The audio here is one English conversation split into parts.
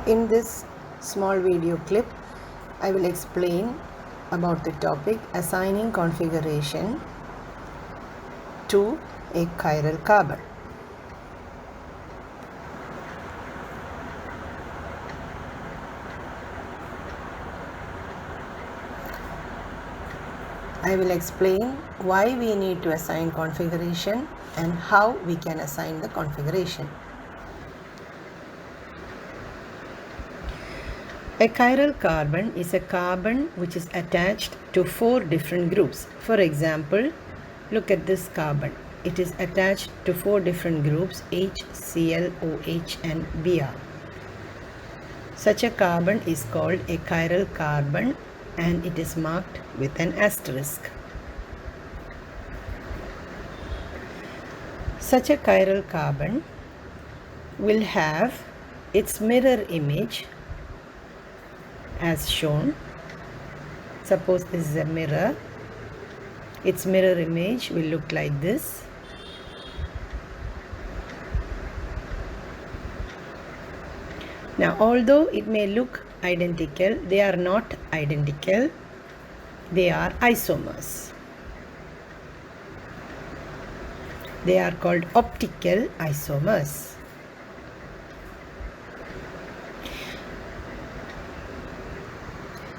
In this small video clip, I will explain about the topic assigning configuration to a chiral carbon. I will explain why we need to assign configuration and how we can assign the configuration. A chiral carbon is a carbon which is attached to 4 different groups. For example, look at this carbon. It is attached to 4 different groups H, Cl, OH and Br. Such a carbon is called a chiral carbon and it is marked with an asterisk. Such a chiral carbon will have its mirror image as shown. Suppose this is a mirror. Its mirror image will look like this. Now, although it may look identical, they are not identical. They are isomers. They are called optical isomers.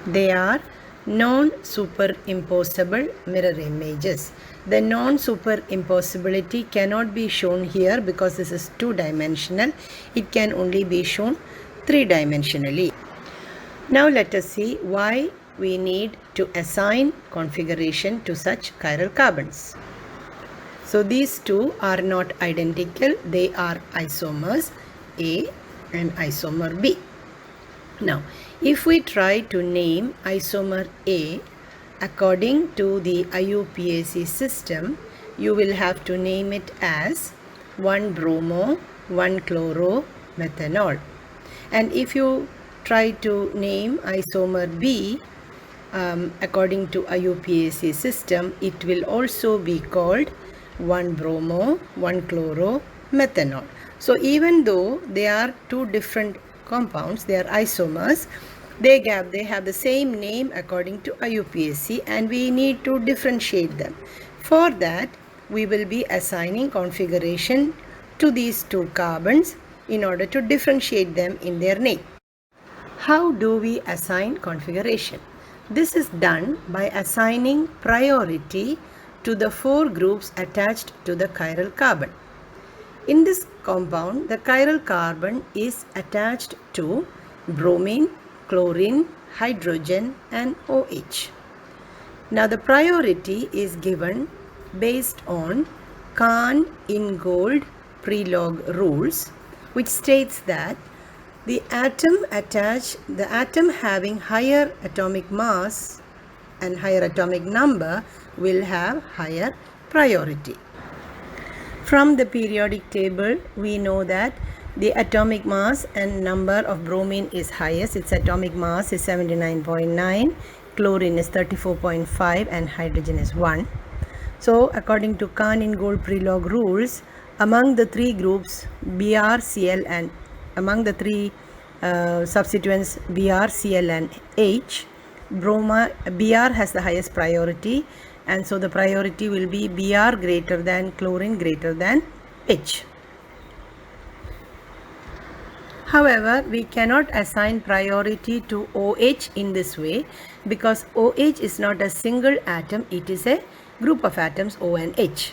They are non-superimposable mirror images. The non-superimposability cannot be shown here because this is 2-dimensional. It can only be shown 3-dimensionally. Now let us see why we need to assign configuration to such chiral carbons. So these two are not identical. They are isomers A and isomer B. Now, if we try to name isomer A according to the IUPAC system, you will have to name it as 1-bromo, 1-chloro, methanol. And if you try to name isomer B according to IUPAC system, it will also be called 1-bromo, 1-chloro, methanol. So even though they are two different compounds, they are isomers, they have the same name according to IUPAC and we need to differentiate them. For that, we will be assigning configuration to these two carbons in order to differentiate them in their name. How do we assign configuration? This is done by assigning priority to the 4 groups attached to the chiral carbon. In this compound, the chiral carbon is attached to bromine, chlorine, hydrogen and OH. Now the priority is given based on Kahn-Ingold Prelog rules, which states that the atom having higher atomic mass and higher atomic number will have higher priority. From the periodic table, we know that the atomic mass and number of bromine is highest. Its atomic mass is 79.9, chlorine is 34.5 and hydrogen is 1. So according to Kahn-Ingold Prelog rules, among the 3 groups Br, Cl and among the 3 substituents Br, Cl and H, Br has the highest priority, and so the priority will be Br greater than chlorine greater than H. However, we cannot assign priority to OH in this way because OH is not a single atom, it is a group of atoms O and H.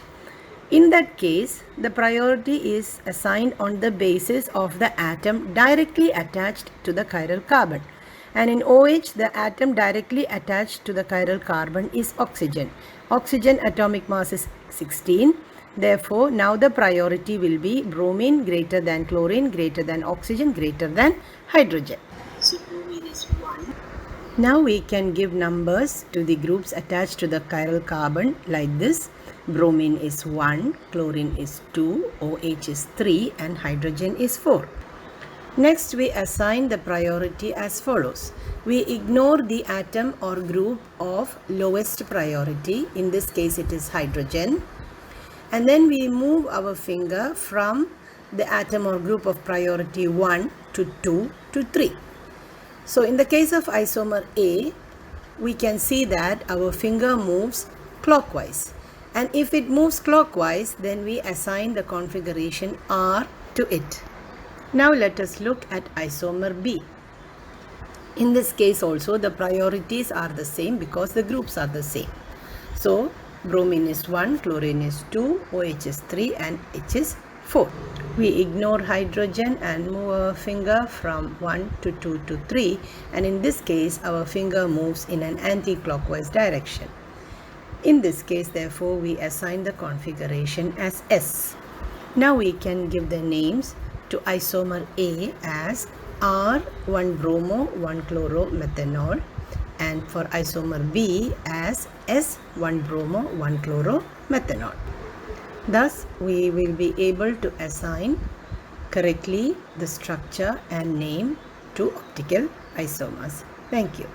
In that case, the priority is assigned on the basis of the atom directly attached to the chiral carbon. And in OH, the atom directly attached to the chiral carbon is oxygen. Oxygen atomic mass is 16. Therefore, now the priority will be bromine greater than chlorine greater than oxygen greater than hydrogen. So bromine is 1. Now we can give numbers to the groups attached to the chiral carbon like this. Bromine is 1, chlorine is 2, OH is 3 and hydrogen is 4. Next, we assign the priority as follows. We ignore the atom or group of lowest priority. In this case, it is hydrogen. And then we move our finger from the atom or group of priority 1 to 2 to 3. So in the case of isomer A, we can see that our finger moves clockwise. And if it moves clockwise, then we assign the configuration R to it. Now let us look at isomer B. In this case also, the priorities are the same because the groups are the same. So bromine is 1, chlorine is 2, OH is 3 and H is 4. We ignore hydrogen and move our finger from 1 to 2 to 3, and in this case our finger moves in an anti-clockwise direction. In this case, therefore, we assign the configuration as S. Now we can give the names to isomer A as R1-bromo 1-chloro-methanol, and for isomer B as S1-bromo 1-chloro-methanol. Thus, we will be able to assign correctly the structure and name to optical isomers. Thank you.